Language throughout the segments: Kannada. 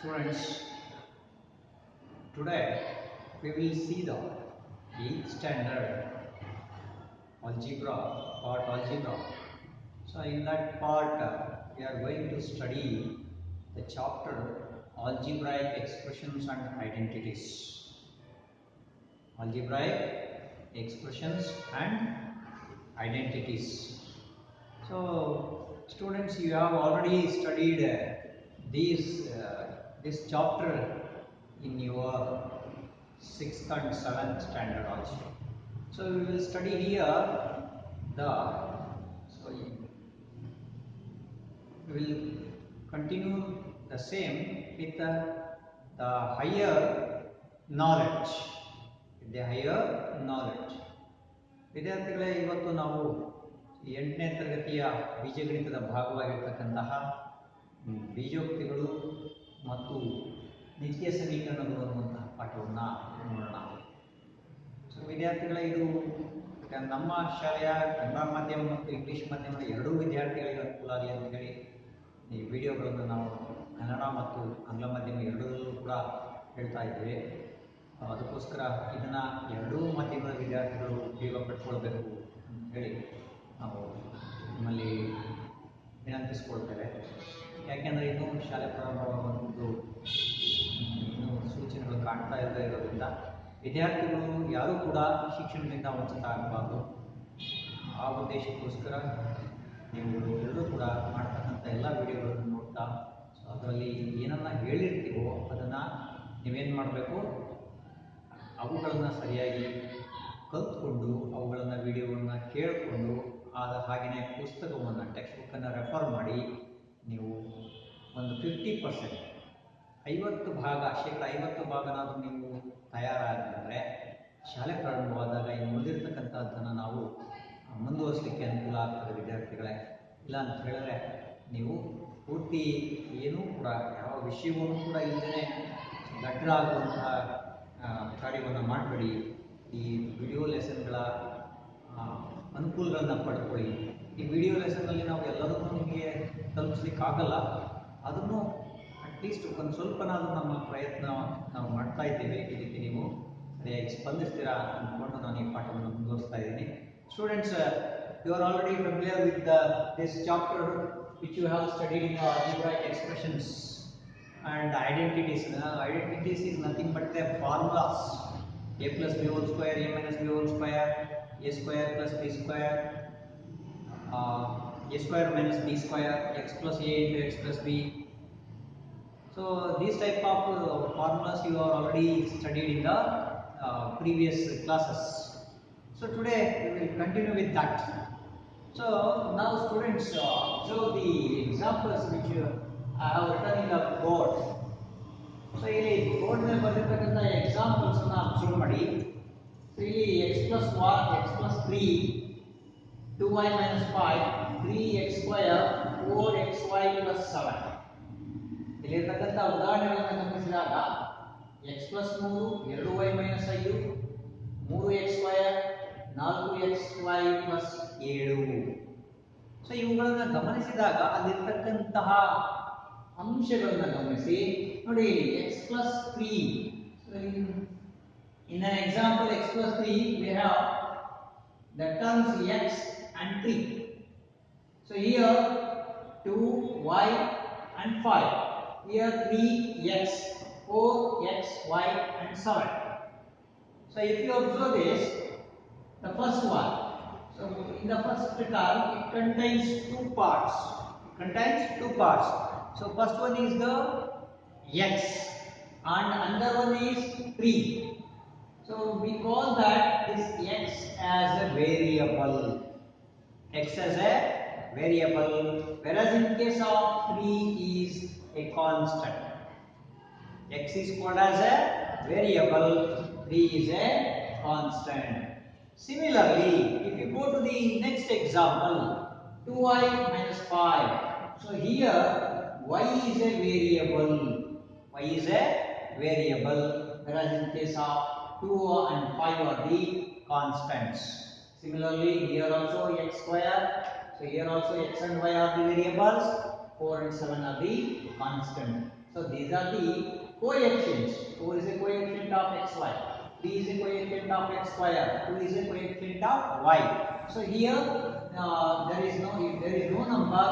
Students, today we will see the 8th standard algebra, part algebra. So in that part, we are going to study the chapter algebraic expressions and identities. Algebraic expressions and identities. So students, you have already studied this chapter in your 6th and 7th standard also. So we will study here the so we will continue the same with the higher knowledge. With the higher knowledge. ವಿದ್ಯಾರ್ಥಿಗಳೇ, ಇವತ್ತು ನಾವು 8ನೇ ತರಗತಿಯ ಬೀಜಗಣಿತದ ಭಾಗವಾಗಿರ್ತಕ್ಕಂತಹ ಬೀಜೋಕ್ತಿಗಳು ಮತ್ತು ನಿತ್ಯ ಸಮೀಕರಣಗಳು ಅನ್ನುವಂತಹ ಪಾಠವನ್ನು ನೋಡೋಣ. ಸೊ ವಿದ್ಯಾರ್ಥಿಗಳೇ, ಇದು ನಮ್ಮ ಶಾಲೆಯ ಕನ್ನಡ ಮಾಧ್ಯಮ ಮತ್ತು ಇಂಗ್ಲೀಷ್ ಮಾಧ್ಯಮದ ಎರಡೂ ವಿದ್ಯಾರ್ಥಿಗಳಿಗೆ ಅನುಕೂಲ ಆಗಲಿ ಅಂತ ಹೇಳಿ ಈ ವಿಡಿಯೋಗಳನ್ನು ನಾವು ಕನ್ನಡ ಮತ್ತು ಆಂಗ್ಲ ಮಾಧ್ಯಮ ಎರಡರಲ್ಲೂ ಕೂಡ ಹೇಳ್ತಾ ಇದ್ದೇವೆ. ಅದಕ್ಕೋಸ್ಕರ ಇದನ್ನು ಎರಡೂ ಮಾಧ್ಯಮದ ವಿದ್ಯಾರ್ಥಿಗಳು ಉಪಯೋಗ ಪಡ್ಕೊಳ್ಬೇಕು ಅಂತ ಹೇಳಿ ನಾವು ನಿಮ್ಮಲ್ಲಿ ವಿನಂತಿಸ್ಕೊಳ್ತೇವೆ. ಯಾಕೆಂದರೆ ಇನ್ನೂ ಶಾಲೆ ಪ್ರಾರಂಭವಾಗುವುದು ಇನ್ನೂ ಸೂಚನೆಗಳು ಕಾಣ್ತಾ ಇಲ್ಲದೆ ಇರೋದ್ರಿಂದ ವಿದ್ಯಾರ್ಥಿಗಳು ಯಾರೂ ಕೂಡ ಶಿಕ್ಷಣದಿಂದ ವಂಚಿತ ಆಗಬಾರ್ದು. ಆ ಉದ್ದೇಶಕ್ಕೋಸ್ಕರ ನೀವು ಎಲ್ಲರೂ ಕೂಡ ಮಾಡ್ತಕ್ಕಂಥ ಎಲ್ಲ ವಿಡಿಯೋಗಳನ್ನು ನೋಡ್ತಾ ಅದರಲ್ಲಿ ಏನನ್ನ ಹೇಳಿರ್ತೀವೋ ಅದನ್ನು ನೀವೇನು ಮಾಡಬೇಕು, ಅವುಗಳನ್ನು ಸರಿಯಾಗಿ ಕಲ್ತ್ಕೊಂಡು ಅವುಗಳನ್ನು ವಿಡಿಯೋವನ್ನು ಕೇಳಿಕೊಂಡು ಹಾಗೆಯೇ ಪುಸ್ತಕವನ್ನು ಟೆಕ್ಸ್ಟ್ ಬುಕ್ಕನ್ನು ರೆಫರ್ ಮಾಡಿ ನೀವು ಒಂದು 50% 50 ಭಾಗ ಶೇಕಡ 50 ಭಾಗನಾದರೂ ನೀವು ತಯಾರಾಗಿದ್ದರೆ ಶಾಲೆ ಪ್ರಾರಂಭವಾದಾಗ ಇನ್ನು ಉಳಿದಿರ್ತಕ್ಕಂಥದ್ದನ್ನು ನಾವು ಮುಂದುವರಿಸಲಿಕ್ಕೆ ಅನುಕೂಲ ಆಗ್ತದೆ ವಿದ್ಯಾರ್ಥಿಗಳೇ. ಇಲ್ಲ ಅಂತ ಹೇಳಿದ್ರೆ ನೀವು ಪೂರ್ತಿ ಏನೂ ಕೂಡ ಯಾವ ವಿಷಯವನ್ನು ಕೂಡ ಇಲ್ಲದೇ ಗಡ್ಡಾಗುವಂತಹ ಕಾರ್ಯವನ್ನು ಮಾಡಬೇಡಿ. ಈ ವಿಡಿಯೋ ಲೆಸನ್ಗಳ ಅನುಕೂಲಗಳನ್ನು ಪಡ್ಕೊಳ್ಳಿ. ಈ ವಿಡಿಯೋ ಲೆಸನ್ನಲ್ಲಿ ನಾವು ಎಲ್ಲದನ್ನೂ ನಿಮಗೆ ತಲುಪಿಸ್ಲಿಕ್ಕಾಗಲ್ಲ, ಅದನ್ನು ಅಟ್ಲೀಸ್ಟ್ ಒಂದು ಸ್ವಲ್ಪನಾದರೂ ನಮ್ಮ ಪ್ರಯತ್ನ ನಾವು ಮಾಡ್ತಾ ಇದ್ದೇವೆ. ಇದಕ್ಕೆ ನೀವು ಸರಿಯಾಗಿ ಸ್ಪಂದಿಸ್ತೀರಾ ಅಂದ್ಕೊಂಡು ನಾನು ಈ ಪಾಠವನ್ನು ಮುಂದುವರಿಸ್ತಾ ಇದ್ದೀನಿ. Students, you are already familiar with this chapter which you have studied in algebraic expressions and identities. Identities is nothing but the formulas. A plus b whole square, a minus b whole square, a square plus b square, a square minus b square, x plus a into x plus b. So these type of formulas you are already studied in the previous classes. So today we will continue with that. So now students, observe the examples which I have written in the board. So ಇಲ್ಲಿ ಬೋರ್ಡ್ ಮೇಲೆ ಬರೆದಿರ್ತಕ್ಕಂಥ ಎಕ್ಸಾಂಪಲ್ಸ್ ಅನ್ನು ಅಬ್ಸರ್ವ್ ಮಾಡಿ. ಸೊ ಇಲ್ಲಿ x plus 1, x plus 3, 2y minus 5, 3x square, 4xy plus 7. ಇಲ್ಲಿರ್ತಕ್ಕಂಥ ಉದಾಹರಣೆಗಳನ್ನು ಗಮನಿಸಿದಾಗ x plus 3, 2y minus 5, 3x square, 4xy plus 7. So ಇವುಗಳನ್ನು ಗಮನಿಸಿದಾಗ ಅಲ್ಲಿರ್ತಕ್ಕಂತಹ ಅಂಶಗಳನ್ನು ಗಮನಿಸಿ ನೋಡಿ. x plus 3, so in an example x plus 3 we have the terms x and 3. So here 2y and 5, here 3x, 4xy and 7. So if you observe this, the first one, so in the first term it contains two parts. So first one is the x and another one is 3. So we call that this x as a variable. Whereas in case of 3 is a constant. X is called as a variable, 3 is a constant. Similarly, if you go to the next example, 2y minus 5. So here y is a variable. Whereas in case of 2 and 5 are the constants. Similarly, here also x square. So here also x and y are the variables. 4 and 7 are the constant. So So these are the coefficients. 4 is a coefficient of xy. 3 is a coefficient of x square. 2 is a coefficient of y. So here there is no, if there is no number,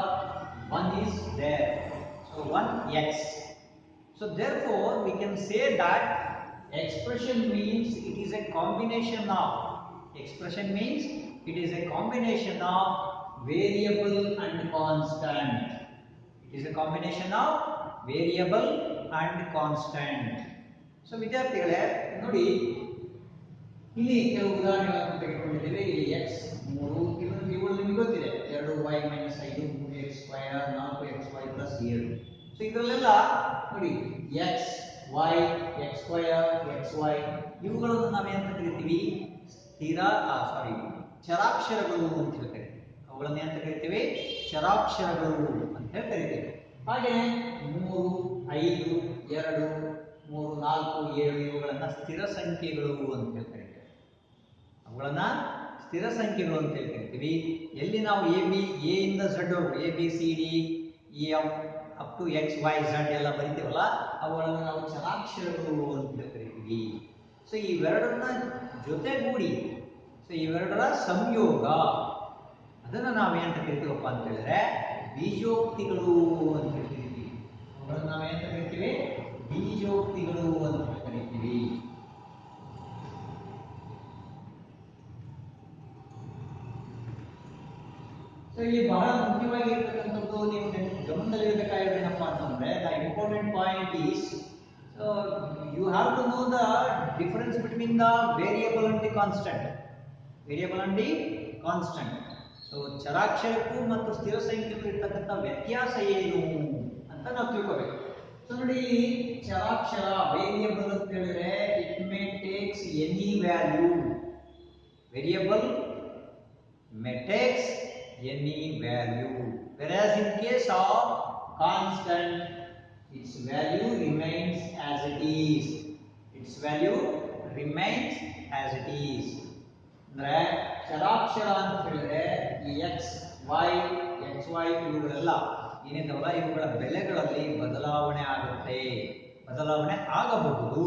1 is there. So 1 x. So therefore we can say that expression means it is a combination of, expression means it is a combination of variable and constant. It is a combination of variable and constant. So ವಿದ್ಯಾರ್ಥಿಗಳೇ ನೋಡಿ, ಇಲ್ಲಿ ಕೆಲವು ಉದಾಹರಣೆಗಳನ್ನು ತೆಗೆದುಕೊಂಡಿದ್ದೇವೆ. ಇಲ್ಲಿ x 3, ಇವುಗಳು ನಿಮಗೆ ಗೊತ್ತಿದೆ, 2y - 5 3x square 4xy + 7. So ಇದರಲ್ಲೆಲ್ಲ ನೋಡಿ x y x square xy ಇವುಗಳನ್ನು ನಾವೇನಂತ ಕರಿತೀವಿ, ಚರಾಕ್ಷರಗಳು ಅಂತ ಹೇಳ್ತೇವೆ. ಅವುಗಳನ್ನು ಏನಂತ ಕರಿತೀವಿ, ಚರಾಕ್ಷರಗಳು ಅಂತ ಹೇಳಿ ಕರಿತೀವಿ. ಹಾಗೆಯೇ 3 5 2 3 4 7 ಇವುಗಳನ್ನ ಸ್ಥಿರ ಸಂಖ್ಯೆಗಳು ಅಂತ ಹೇಳಿ ಕರಿತೀವಿ. ಅವುಗಳನ್ನ ಸ್ಥಿರ ಸಂಖ್ಯೆಗಳು ಅಂತ ಹೇಳಿ ಕರಿತೀವಿ. ಎಲ್ಲಿ ನಾವು ಎ ಇಂದ ಝಡ್ ವರೆಗೂ ABCD EF up to XYZ ಎಲ್ಲ ಬರಿತೀವಲ್ಲ, ಅವುಗಳನ್ನು ನಾವು ಚರಾಕ್ಷರಗಳು ಅಂತ ಹೇಳಿ ಕರಿತೀವಿ. ಸೊ ಇವೆರಡನ್ನ ಜೊತೆಗೂಡಿ, ಸೊ ಇವೆರಡರ ಸಂಯೋಗ, ಅದನ್ನು ನಾವೇನಂತ ಕರಿತೀವಪ್ಪ ಅಂತ ಹೇಳಿದ್ರೆ ಬೀಜೋಕ್ತಿಗಳು ಅಂತ ಕರಿತೀವಿ. ಅವುಗಳನ್ನು ನಾವೇನಂತ ಕರಿತೀವಿ, ಬೀಜೋಕ್ತಿಗಳು ಅಂತ ಕರಿತೀವಿ. ಸೊ ಇಲ್ಲಿ ಬಹಳ ಮುಖ್ಯವಾಗಿ ಇರತಕ್ಕಂಥದ್ದು ನೀವು ಗಮನದಲ್ಲಿರಬೇಕಾಗಿರೋದು ಏನಪ್ಪ ಅಂತಂದ್ರೆ, the important point is, so you have to know the difference between the variable and the constant. Variable and the constant. So ಚರಾಕ್ಷರಕ್ಕೂ ಮತ್ತು ಸ್ಥಿರ ಸಂಖ್ಯೆಗೂ ಇರ್ತಕ್ಕಂಥ ವ್ಯತ್ಯಾಸ ಏನು ಅಂತ ನಾವು ತಿಳ್ಕೋಬೇಕು. ಸೊ ನೋಡಿ, ಚರಾಕ್ಷರ ವೇರಿಯಬಲ್ ಅಂತ ಹೇಳಿದ್ರೆ it may takes any value. Variable May takes any value, whereas in case of constant its value remains as it is. Its value remains as it is. ಅಂದ್ರೆ ಚರಾಕ್ಷರ ಅಂತ ಹೇಳಿದ್ರೆ ಈ x y xy ಇವುಗಳೆಲ್ಲ ಏನಿದಾವಲ್ಲ, ಇವುಗಳ ಬೆಲೆಗಳಲ್ಲಿ ಬದಲಾವಣೆ ಆಗುತ್ತೆ, ಬದಲಾವಣೆ ಆಗಬಹುದು.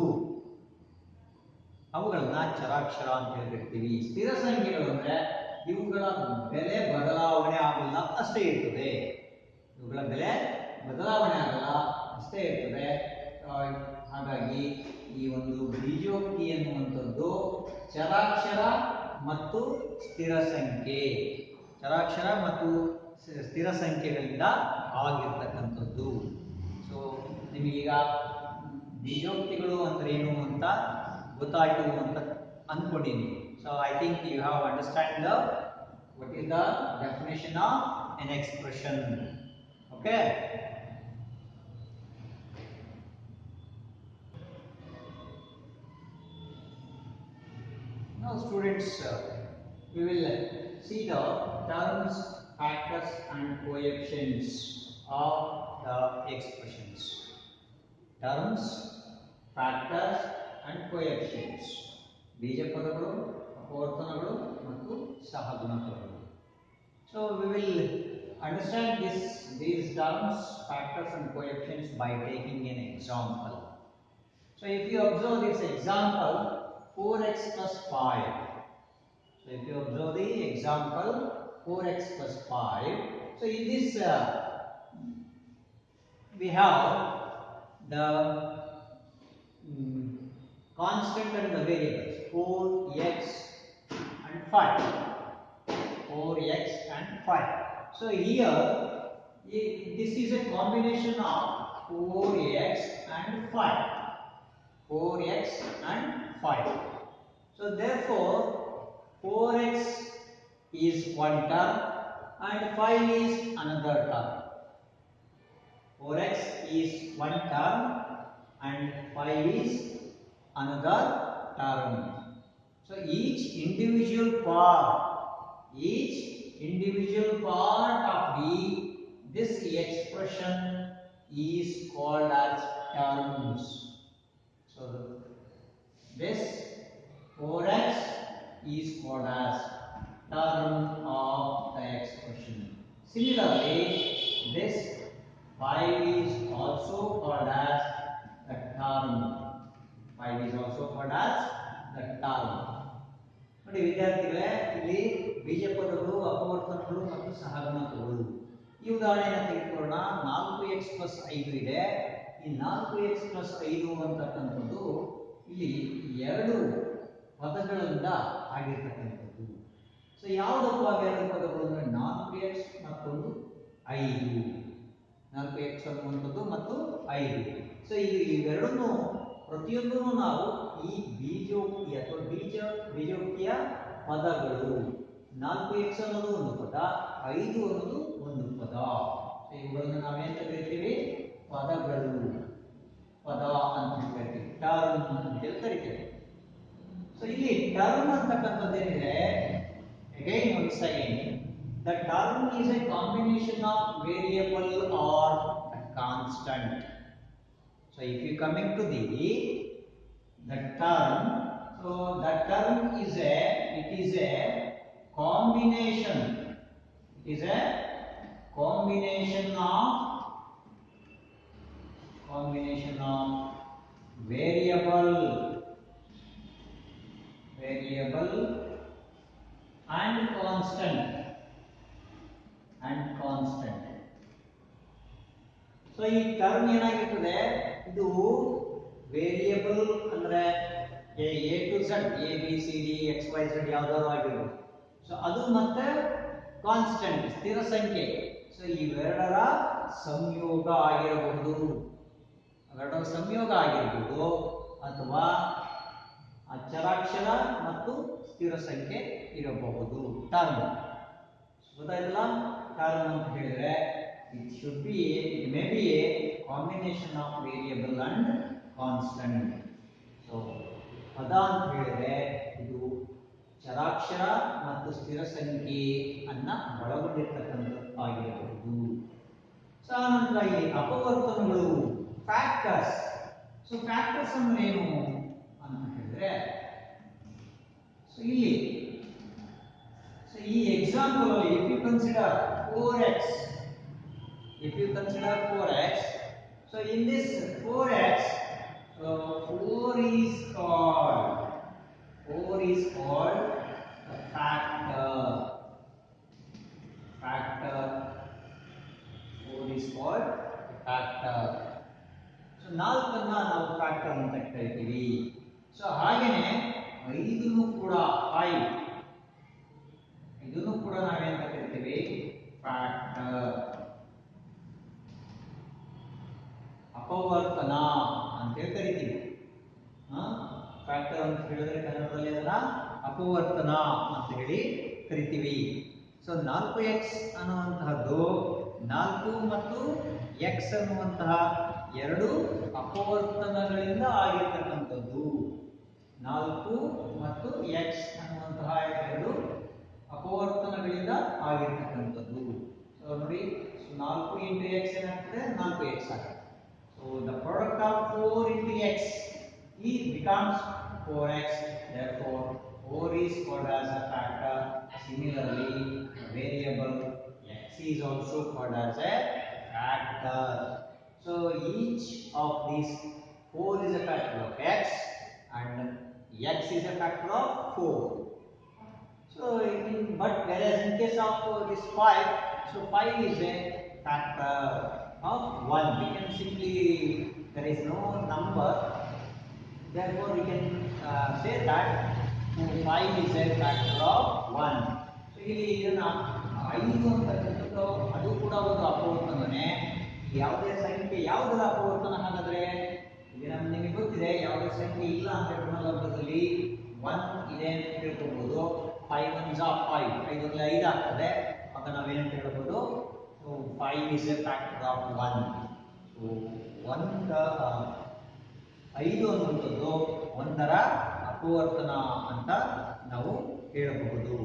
ಅವುಗಳನ್ನ ಚರಾಕ್ಷರ ಅಂತ ಹೇಳ್ತಿರ್ತೀವಿ. ಸ್ಥಿರ ಸಂಖ್ಯೆಗಳು ಅಂದ್ರೆ ಇವುಗಳ ಬೆಲೆ ಬದಲಾವಣೆ ಆಗಲ್ಲ, ಅಷ್ಟೇ ಇರ್ತದೆ. ಇವುಗಳ ಬೆಲೆ ಬದಲಾವಣೆ ಆಗಲ್ಲ, ಅಷ್ಟೇ ಇರ್ತದೆ. ಹಾಗಾಗಿ ಈ ಒಂದು ಬೀಜೋಕ್ತಿ ಎನ್ನುವಂಥದ್ದು ಚರಾಕ್ಷರ ಮತ್ತು ಸ್ಥಿರ ಸಂಖ್ಯೆ, ಚರಾಕ್ಷರ ಮತ್ತು ಸ್ಥಿರ ಸಂಖ್ಯೆಗಳಿಂದ ಆಗಿರ್ತಕ್ಕಂಥದ್ದು. ಸೊ ನಿಮಗೀಗ ಬೀಜೋಕ್ತಿಗಳು ಅಂದ್ರೆ ಏನು ಅಂತ ಗೊತ್ತಾಯ್ತು ಅಂತ ಅಂದ್ಕೊಂಡಿದ್ದೀನಿ. So I think you have understand what is the definition of an expression. Okay. Now students, we will see the terms, factors and coefficients of the expressions. Terms, factors and coefficients. ಬೀಜ ಪದಗಳು, ಅಪವರ್ತನಗಳು ಮತ್ತು ಸಹಗುಣಕಗಳು. So we will understand these terms, factors and coefficients by taking an example. So if you observe this example, 4x plus 5. So if you observe the example 4x plus 5, so in this we have the constant and the variables 4x and 5. 4x and 5. So here this is a combination of 4x and 5. 4x and 5. So therefore 4x is one term and 5 is another term. 4x is one term and 5 is another term. So each individual part of this expression is called as terms. So this 4x is called as term of the expression. Similarly, this 5 is also called as the term. 5 is also called as the term. ನೋಡಿ ವಿದ್ಯಾರ್ಥಿಗಳೇ, ಇಲ್ಲಿ ಬೀಜ ಪದಗಳು, ಅಪವರ್ತನಗಳು ಮತ್ತು ಸಹಗುಣಕಗಳು. ಈ ಉದಾಹರಣೆಯನ್ನು ತೆಗೆದುಕೊಳ್ಳೋಣ. 4x + 5 ಇದೆ. ಈ 4x + 5 ಅಂತಕ್ಕಂಥದ್ದು ಇಲ್ಲಿ ಎರಡು ಪದಗಳಿಂದ ಆಗಿರ್ತಕ್ಕಂಥದ್ದು. ಸೊ ಯಾವುದಪ್ಪ ಎರಡು ಪದಗಳು ಅಂದ್ರೆ 4x ಮತ್ತೊಂದು 5. 4x ಅನ್ನುವಂಥದ್ದು ಮತ್ತು 5. ಸೊ ಇವೆರಡನ್ನು ಪ್ರತಿಯೊಂದನ್ನು ನಾವು ಈ ಬೀಜೋಕ್ತಿ ಅಥವಾ ಬೀಜೋಕ್ತಿಯ ಪದಗಳು. 4x ಅನ್ನೋದು ಒಂದು ಪದ, 5 ಅನ್ನೋದು ಒಂದು ಪದ. ಸೊ ಇವುಗಳನ್ನು ನಾವೇಂತ ಕರಿತೀವಿ? ಪದಗಳು, ಪದ ಅಂತ ಕರಿತೀವಿ, ಟರ್ಮ್ ಅಂತ ಕರಿತೀವಿ. ಸೊ ಇಲ್ಲಿ ಟರ್ಮ್ ಅಂತಕ್ಕಂಥದ್ದು ಏನಿದೆ, again once again, the term is a combination of variable or a constant. So if you coming to the term, so the term is a combination. It is a combination of variable and constant. So ಈ ಟರ್ಮ್ ಏನಾಗಿರ್ತದೆ, ಇದು ವೇರಿಯಬಲ್ ಅಂದ್ರೆ A to Z, A B C D X Y Z ಯಾವ್ದಾದ್ರು ಆಗಿರ್ಬೋದು. ಸೊ ಅದು ಮತ್ತೆ ಕಾನ್ಸ್ಟೆಂಟ್, ಸ್ಥಿರ ಸಂಖ್ಯೆ. ಸೊ ಇವೆರಡರ ಸಂಯೋಗ ಆಗಿರಬಹುದು, ಅಥವಾ ಅಚರಾಕ್ಷರ ಮತ್ತು ಸ್ಥಿರ ಸಂಖ್ಯೆ ಇರಬಹುದು. ಟರ್ಮ್ ಗೊತ್ತಾಯ್ತಲ್ಲ? ಟರ್ಮ್ ಅಂತ ಹೇಳಿದ್ರೆ it may be a combination of variable and constant. So ಪದ ಅಂತ ಹೇಳಿದ್ರೆ ಇದು ಚರಾಕ್ಷರ ಮತ್ತು ಸ್ಥಿರ ಸಂಖ್ಯೆ ಅನ್ನ ಒಳಗೊಂಡಿರ್ತಕ್ಕಂಥದ್ದಾಗಿರಬಹುದು. ಸೊ ನಂತರ ಇಲ್ಲಿ ಅಪವರ್ತನಗಳು, ಫ್ಯಾಕ್ಟರ್ಸ್. ಸೊ ಫ್ಯಾಕ್ಟರ್ಸ್ ಅಂದ್ರೆ ಏನು ಅಂತ ಹೇಳಿದ್ರೆ, ಸೊ ಇಲ್ಲಿ ಈ ಎಕ್ಸಾಂಪಲ್ ಅಲ್ಲಿ if you consider 4x, so in this 4x, so 4 is called a factor. 4 is called a factor. So 4 ಅನ್ನ ನಾವು ಫ್ಯಾಕ್ಟರ್ ಅಂತ ಕರಿತೀವಿ. ಸೊ ಹಾಗೇನೆ 5 ಕೂಡ 5 ಇದನ್ನು ಕೂಡ ನಾವೇಂತ ಕರಿತೀವಿ? ಫ್ಯಾಕ್ಟರ್, ಅಪವರ್ತನ ಅಂತ ಕರಿತೀವಿ. ಫ್ಯಾಕ್ಟರ್ ಅಂತ ಹೇಳಿದ್ರೆ ಕನ್ನಡದಲ್ಲಿ ಅದನ್ನ ಅಪವರ್ತನ ಅಂತ ಹೇಳಿ ಕರಿತೀವಿ. ಸೊ 4x ಅನ್ನುವಂತಹದ್ದು 4 ಮತ್ತು x ಅನ್ನುವಂತಹ ಎರಡು ಅಪವರ್ತನಗಳಿಂದ ಆಗಿರ್ತಕ್ಕಂಥದ್ದು. 4 ಮತ್ತು x ಅನ್ನುವಂತಹ ಎರಡು ಅಪವರ್ತನಗಳಿಂದ ಆಗಿರ್ತಕ್ಕಂಥದ್ದು. ಸೊ ನೋಡಿ, 4 into x ಏನಾಗ್ತದೆ? 4x ಆಗುತ್ತೆ. So the product of 4 into x becomes 4x. Therefore 4 is called as a factor. Similarly, the variable x is also called as a factor. So each of these 4 is a factor of x and x is a factor of 4. So but whereas in case of this 5, so 5 is a factor of 1. We can simply, there is no number, therefore we can say that 5 is a factor of 1. So ಇಲ್ಲಿ ಇದನ್ನ 5 ಅಂತಕ್ಕಂಥದ್ದು ಅದು ಕೂಡ ಒಂದು ಅಪವರ್ತನನೇ. ಯಾವುದೇ ಸಂಖ್ಯೆ ಯಾವುದರ ಅಪವರ್ತನ ಹಾಗಾದ್ರೆ? ಈಗ ನಿಮಗೆ ಗೊತ್ತಿದೆ, ಯಾವುದೇ ಸಂಖ್ಯೆ ಇಲ್ಲ ಅಂತ ಗುಣಲಬ್ಧದಲ್ಲಿ 1 ಇದೆ ಅಂತ ತಿಳ್ಕೊಬಹುದು. 5 1s are 5, 5 1 5 ಆಗ್ತದೆ. ಆಗ ನಾವೇನಂತ ಹೇಳ್ಬೋದು? So 5 is a factor of 1. So 5 ಅನ್ನುವಂಥದ್ದು ಒಂದರ ಅಪವರ್ತನ ಅಂತ ನಾವು ಹೇಳಬಹುದು.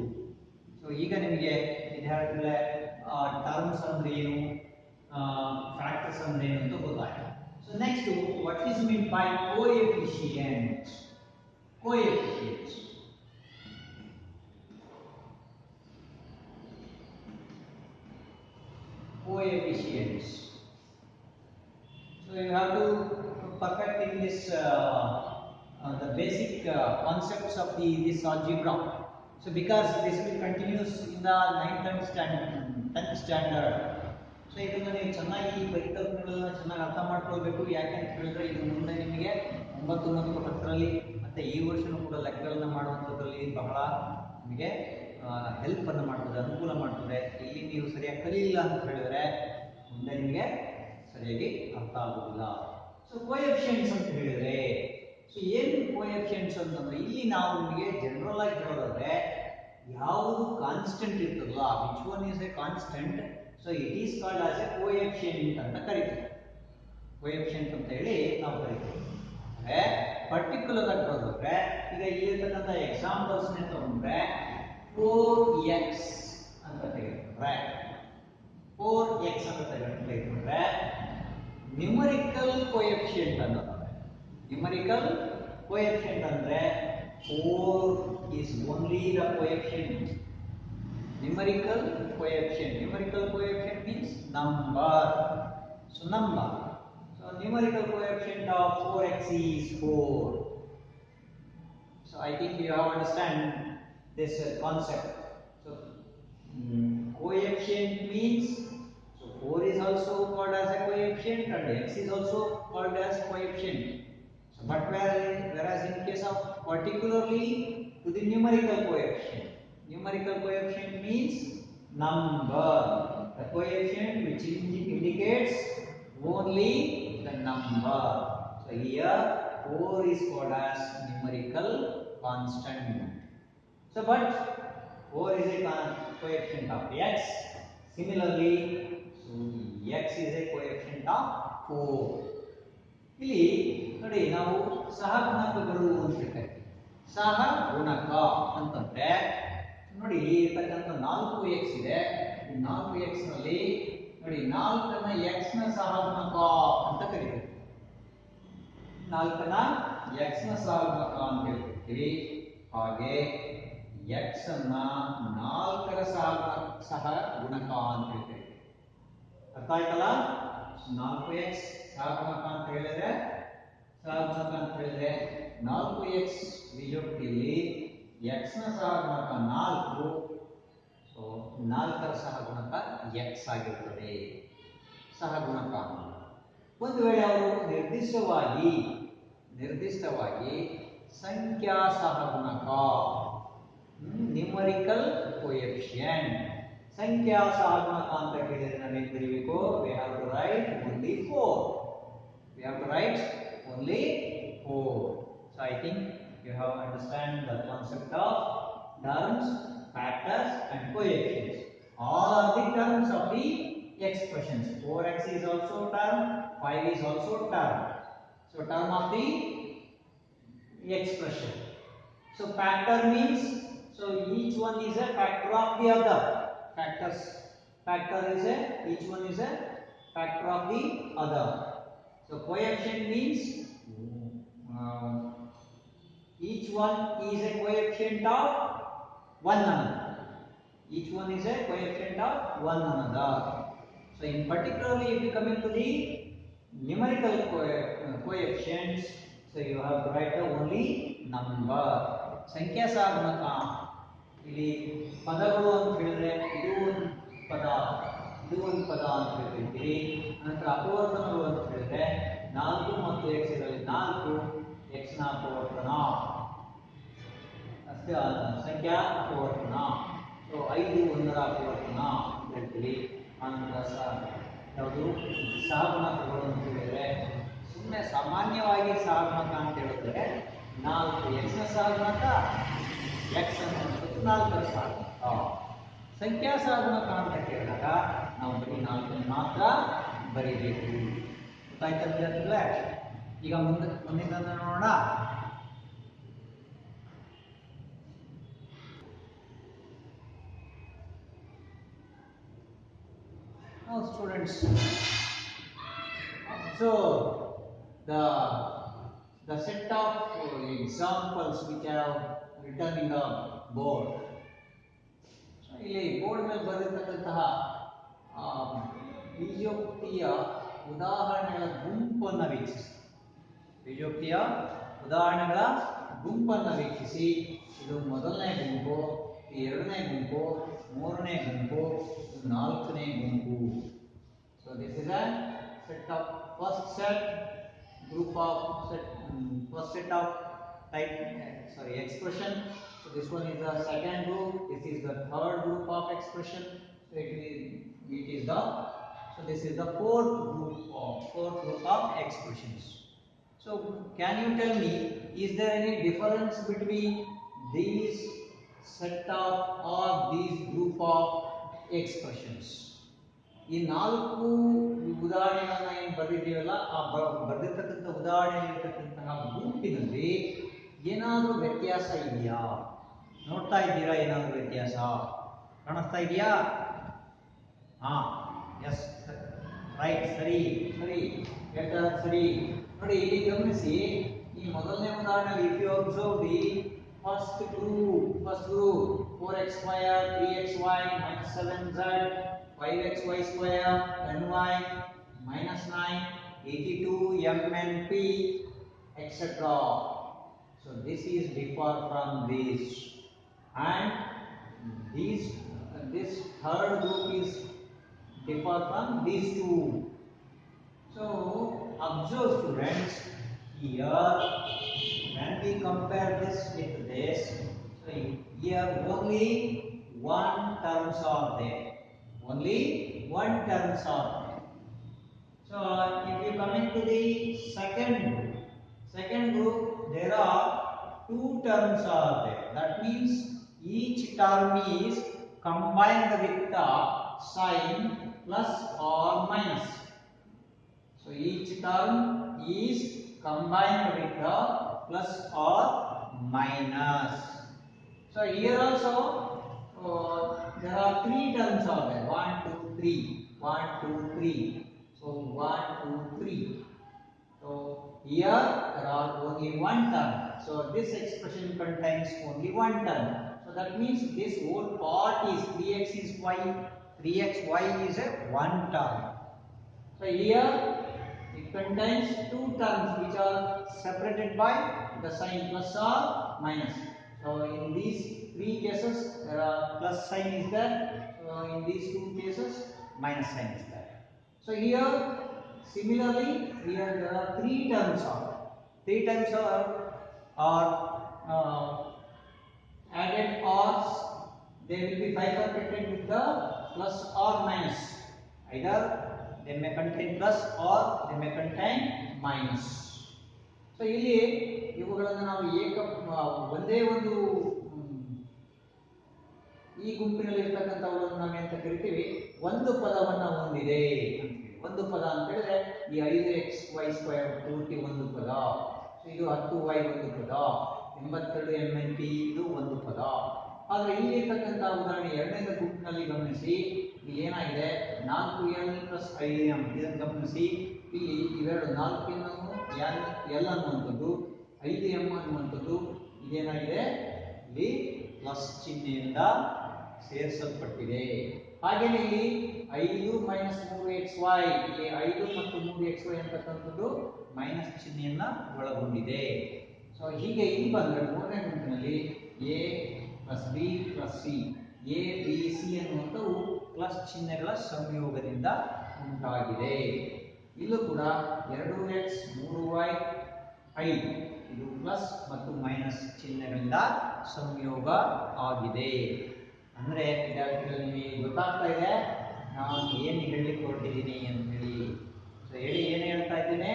ಸೊ ಈಗ ನಿಮಗೆ ವಿದ್ಯಾರ್ಥಿಗಳೇ ಟರ್ಮ್ಸ್ ಅಂದ್ರೆ ಏನು, ಫ್ಯಾಕ್ಟರ್ಸ್ ಅಂದ್ರೆ ಏನು ಅಂತ ಗೊತ್ತಾಯ್ತು. So next, what is mean by coefficients? Coefficients coefficients. So you have to perfect in this the basic concepts of this algebra. So because this will continues in the 9th and 10th standard. So ಇದನ್ನು ನೀವು ಚೆನ್ನಾಗಿ ಈ ಪರಿಕಲ್ಪನೆಗಳನ್ನ ಚೆನ್ನಾಗಿ ಅರ್ಥ ಮಾಡ್ಕೊಳ್ಬೇಕು. ಯಾಕೆ ಅಂತ ಹೇಳಿದ್ರೆ ಇದು ಮುಂದೆ ನಿಮಗೆ 9 ಮತ್ತು 10ರಲ್ಲಿ ಮತ್ತೆ ಈ ವರ್ಷನೂ ಕೂಡ ಲೆಕ್ಕಗಳನ್ನ ಮಾಡುವಂಥದ್ರಲ್ಲಿ ಬಹಳ ನಿಮಗೆ ಹೆಲ್ಪ್ ಅನ್ನು ಮಾಡ್ತದೆ, ಅನುಕೂಲ ಮಾಡ್ತದೆ. ಇಲ್ಲಿ ನೀವು ಸರಿಯಾಗಿ ಕಲಿಯಿಲ್ಲ ಅಂತ ಹೇಳಿದ್ರೆ ಮುಂದೆ ನಿಮಗೆ ಸರಿಯಾಗಿ ಅರ್ಥ ಆಗೋದಿಲ್ಲ. ಸೊ ಕೋಎಫಿಷಿಯಂಟ್ಸ್ ಅಂತ ಹೇಳಿದ್ರೆ ಸೊ ಏನು ಕೋಎಫಿಷಿಯಂಟ್ಸ್ ಅಂತಂದ್ರೆ ಇಲ್ಲಿ ನಾವು ನಿಮಗೆ ಜನರಲ್ ಆಗಿ ಹೇಳೋದಾದ್ರೆ ಯಾವುದು ಕಾನ್ಸ್ಟೆಂಟ್ ಇರ್ತದಲ್ಲ, which one is A constant, so it is called as A coefficient ಅಂತ ಕರಿತೀವಿ. ಕೋಎಫಿಷಿಯಂಟ್ ಅಂತ ಹೇಳಿ ನಾವು ಕರಿತೀವಿ. ಅಂದ್ರೆ ಪರ್ಟಿಕ್ಯುಲರ್ ಆಗಿ ಬರೋದ್ರೆ ಈಗ ಇಲ್ಲಿರ್ತಕ್ಕಂಥ ಎಕ್ಸಾಂಪಲ್ಸ್ ತಗೊಂಡ್ರೆ 4x ಅಂತ ತೆಗೆದುಕೊಂಡ್ರೆ 4x ಅಂತ ತೆಗೆದುಕೊಂಡ್ರೆ ನ್ಯೂಮರಿಕಲ್ ಕೋಎಫಿಷಿಯಂಟ್ ಅನ್ನೋದು. ನ್ಯೂಮರಿಕಲ್ ಕೋಎಫಿಷಿಯಂಟ್ ಅಂದ್ರೆ 4 is only the coefficient. Numerical coefficient means number. So number. So numerical coefficient of 4x is 4. So I think you have understand this concept. So coefficient means so 4 is also called as a coefficient and x is also called as coefficient. So but whereas in case of particularly to the numerical coefficient means number, the coefficient which indicates only the number. So here 4 is called as numerical constant. So but 4 is a coefficient of x. Similarly, so x is a coefficient of 4. ಇಲ್ಲಿ ನೋಡಿ ನಾವು ಸಹಗುಣಕಗಳು ಅಂತ ಹೇಳ್ತೀವಿ. ಸಹಗುಣಕ ಅಂತಂದ್ರೆ ನೋಡಿ ಇರ್ತಕ್ಕಂಥ 4x ಇದೆ. ಈ 4x ನಲ್ಲಿ ನೋಡಿ 4ನ x ನ ಸಹಗುಣಕ ಅಂತ ಕರೀತೀವಿ. 4ನ x ನ ಸಹಗುಣಕ ಅಂತ ಹೇಳ್ತೀವಿ. ಹಾಗೆ x ಅನ್ನ 4ರ ಸಹಗುಣಕ ಅಂತ ಹೇಳ್ತೀವಿ. ಅರ್ಥ ಆಯ್ತಲ್ಲ? 4x ಸಹಗುಣಕ ಅಂತ ಹೇಳಿದ್ರೆ 4x ಬೀಜೋಕ್ತಿಯಲ್ಲಿ x ನ ಸಹಗುಣಕ 4, ಸೊ 4ರ ಸಹಗುಣಕ x ಆಗಿರುತ್ತದೆ. ಸಹಗುಣಕ ಒಂದು ವೇಳೆ ಅವರು ನಿರ್ದಿಷ್ಟವಾಗಿ ಸಂಖ್ಯಾ ಸಹಗುಣಕ ನ್ಯೂಮರಿಕಲ್ ಕೋಎಫಿಷಿಯಂಟ್ ಸಂಖ್ಯಾ ಸಹಗುಣಕ ಅಂತ ಹೇಳಿದ್ರೆ ನಾವೇನು ಬರೀಬೇಕು? we have to write only 4. So I think you have understand the concept of terms, factors and coefficients. All are the terms of the expressions. 4x is also term, 5 is also term. So term of the expression. So factor means so each one is a factor of the other. Factor is each one is a factor of the other. So coefficient means each one is a coefficient of one another. Each one is a coefficient of one another. So in particularly if you come into the numerical coefficients, so you have to write the only number. ಸಂಖ್ಯಾ ಸಹಗುಣಕ ಇಲ್ಲಿ ಪದಗಳು ಅಂತ ಹೇಳಿದ್ರೆ ಇದು ಒಂದು ಪದ ಅಂತ ಹೇಳ್ತೀವಿ. ನಂತರ ಅಪವರ್ತನಗಳು ಅಂತ ಹೇಳಿದ್ರೆ 4 ಮತ್ತು x ಇದರಲ್ಲಿ 4 x ನ ಅಪವರ್ತನ ಅಷ್ಟೇ ಸಂಖ್ಯಾ ಅಪವರ್ತನ. ಸೊ 5 1ರ ಅಪವರ್ತನ ಅಂತ ಹೇಳ್ತೀವಿ. ಆನಂತರ ಯಾವುದು ಸಹಗುಣಕಗಳು ಅಂತ ಹೇಳಿದ್ರೆ ಸುಮ್ಮನೆ ಸಾಮಾನ್ಯವಾಗಿ ಸಹಗುಣಕ ಅಂತ ಹೇಳಿದ್ರೆ 4 x ನ ಸಹಗುಣಕ x ಅನ್ನುವಂಥದ್ದು 4ರ ಸಹಗುಣಕ. ಸಂಖ್ಯಾ ಸಹಗುಣಕ ಅಂತ ಕೇಳಿದಾಗ ನಾವು ಬರೀ 4 ಮಾತ್ರ ಬರೀಬೇಕು. ಗೊತ್ತಾಯ್ತಾ ವಿದ್ಯಾರ್ಥಿಗಳೇ? ಈಗ ಮುಂದಿನ ನೋಡೋಣ. Now students, so the set of examples which I have written in the board. ಇಲ್ಲಿ ಬೋರ್ಡ್ ಮೇಲೆ ಬರೆದಿರ್ತಕ್ಕಂತಹ ಬೀಜೋಕ್ತಿಯ ಉದಾಹರಣೆಗಳ ಗುಂಪನ್ನು ವೀಕ್ಷಿಸಿ. ಬೀಜೋಕ್ತಿಯ ಉದಾಹರಣೆಗಳ ಗುಂಪನ್ನು ವೀಕ್ಷಿಸಿ. ಇದು ಮೊದಲನೇ ಗುಂಪು, ಎರಡನೇ ಗುಂಪು, ಮೂರನೇ ಗುಂಪು, ನಾಲ್ಕನೇ ಗುಂಪು. So this is a set of first set group of set first set of type expression. So this one is the second group, this is the third group of expression. So it is the so this is the fourth group of expressions. So can you tell me, is there any difference between these set of or these group of expressions? ಈ ನಾಲ್ಕು ಉದಾಹರಣೆಗಳನ್ನ ಏನು ಬರೆದಿದ್ದೀವಲ್ಲ, ಆ ಬರೆದಿರ್ತಕ್ಕಂಥ ಉದಾಹರಣೆಯಲ್ಲಿರ್ತಕ್ಕಂತಹ ಗುಂಪಿನಲ್ಲಿ ಏನಾದರೂ ವ್ಯತ್ಯಾಸ ಇದೆಯಾ? ನೋಡ್ತಾ ಇದ್ದೀರಾ? ಏನಾದರೂ ವ್ಯತ್ಯಾಸ ಕಾಣಿಸ್ತಾ ಇದೆಯಾ? ಎಸ್, ರೈಟ್, ಸರಿ ಸರಿ ಹೇಳ್ತಾರೆ, ಸರಿ. ನೋಡಿ, ಇಲ್ಲಿ ಗಮನಿಸಿ. ಈ ಮೊದಲನೇ ಉದಾಹರಣೆಯಲ್ಲಿ if you observe the first group 4x square 3xy minus 7z 5xy square 10y minus 9 82 mnp etc. So this is differ from this, and this third group is differ from these two. So observe students, here when we compare this with this, so here only one terms are there. Only one terms are there. So if you come into the second group, there are two terms are there. That means each term is combined with the sign plus or minus. So each term is combined with the plus or minus. So here also there are three terms are there. 1 2 3 1 2 3. So 1 2 3. So here there are only one term. So this expression contains only one term. So that means this whole part is 3x is y. 3xy is a one term. So here it contains two terms which are separated by the sign plus or minus. So in these three cases there are plus sign is there. So in these two cases minus sign is there. So here similarly here there are three terms are added, or they will be bifurcated with the plus or minus. Either they may contain plus or they may contain minus. So ಇಲ್ಲಿ ಇವುಗಳನ್ನು ನಾವು ಒಂದೇ ಒಂದು ಈ ಗುಂಪಿನಲ್ಲಿ ಇರ್ತಕ್ಕಂಥವುಗಳನ್ನು ನಾವು ಎಂತ ಕರಿತೀವಿ, ಒಂದು ಪದವನ್ನು ಹೊಂದಿದೆ ಅಂತ ಹೇಳಿ. ಒಂದು ಪದ ಅಂತ ಹೇಳಿದ್ರೆ ಈ 5xy ಸ್ಕ್ವೇರ್ ಪೂರ್ತಿ ಒಂದು ಪದ, ಇದು 10y ಒಂದು ಪದ, 82 mnp ಇದು ಒಂದು ಪದ. ಆದರೆ ಇಲ್ಲಿ ಇರ್ತಕ್ಕಂಥ ಉದಾಹರಣೆ ಎರಡನೇ ಗುಂಪಿನಲ್ಲಿ ಗಮನಿಸಿ, ಇಲ್ಲಿ ಏನಾಗಿದೆ 4l plus 5m ಇದನ್ನು ಗಮನಿಸಿ. ಇಲ್ಲಿ ಇವೆರಡು 4n l ಅನ್ನುವಂಥದ್ದು 5m ಅನ್ನುವಂಥದ್ದು ಇದೇನಾಗಿದೆ, ಇಲ್ಲಿ ಪ್ಲಸ್ ಚಿಹ್ನೆಯಿಂದ ಸೇರಿಸಲ್ಪಟ್ಟಿದೆ. ಹಾಗೆಯೇ ಇಲ್ಲಿ 5 minus 3xy, ಇಲ್ಲಿ 5 ಮತ್ತು 3xy ಅಂತಕ್ಕಂಥದ್ದು ಮೈನಸ್ ಚಿಹ್ನೆಯನ್ನ ಒಳಗೊಂಡಿದೆ. ಸೊ ಹೀಗೆ ಇಲ್ಲಿ ಬಂದರೆ ಮೂರನೇ ಗುಂಪಿನಲ್ಲಿ a plus b plus c, a b c ಅನ್ನುವಂಥವು ಪ್ಲಸ್ ಚಿಹ್ನೆಗಳ ಸಂಯೋಗದಿಂದ ಉಂಟಾಗಿದೆ. ಇಲ್ಲೂ ಕೂಡ 2x 3y 5 ಇದು ಪ್ಲಸ್ ಮತ್ತು ಮೈನಸ್ ಚಿಹ್ನೆಗಳಿಂದ ಸಂಯೋಗ ಆಗಿದೆ. ಅಂದರೆ ವಿದ್ಯಾರ್ಥಿಗಳು ನಿಮಗೆ ಗೊತ್ತಾಗ್ತಾ ಇದೆ ನಾನು ಏನು ಹೇಳಲಿಕ್ಕೆ ಹೊರಟಿದ್ದೀನಿ ಅಂತ ಹೇಳಿ. ಸೊ ಹೇಳಿ ಏನು ಹೇಳ್ತಾ ಇದ್ದೇನೆ.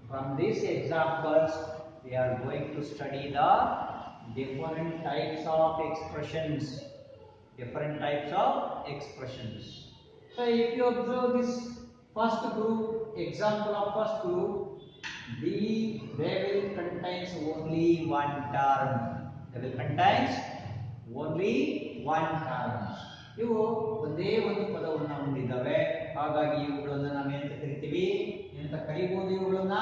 From these examples we are going to study the different types of expressions. So if you observe this first group, example of first group, they will contains only one term. ಇವು ಒಂದೇ ಒಂದು ಪದವನ್ನು ಹೊಂದಿದ್ದಾವೆ. ಹಾಗಾಗಿ ಇವುಗಳನ್ನು ನಾವು ಎಂತ ಕರಿತೀವಿ, ಎಂತ ಕರಿಬಹುದು, ಇವುಗಳನ್ನ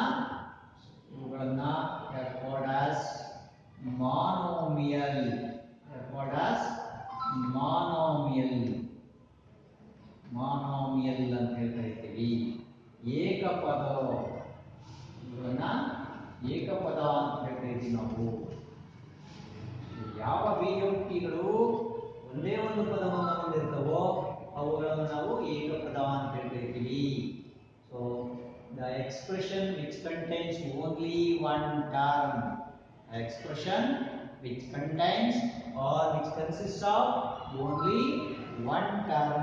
called as monomial. ಮಾನೋಮಿಯಲ್ ಅಂತ ಕರಿತೀವಿ. ಏಕಪದ, ಇವುಗಳನ್ನ ಏಕಪದ ಅಂತ ಕರಿತೀವಿ ನಾವು. ಯಾವ ಬೀಜೋಕ್ತಿಗಳು ಒಂದೇ ಒಂದು ಪದವನ್ನು ಹೊಂದಿರ್ತವೋ ಅವುಗಳನ್ನು ನಾವು ಏಕಪದ ಅಂತ ಕರಿತೀವಿ. So the expression which contains only one term, expression which contains or which consists of only one term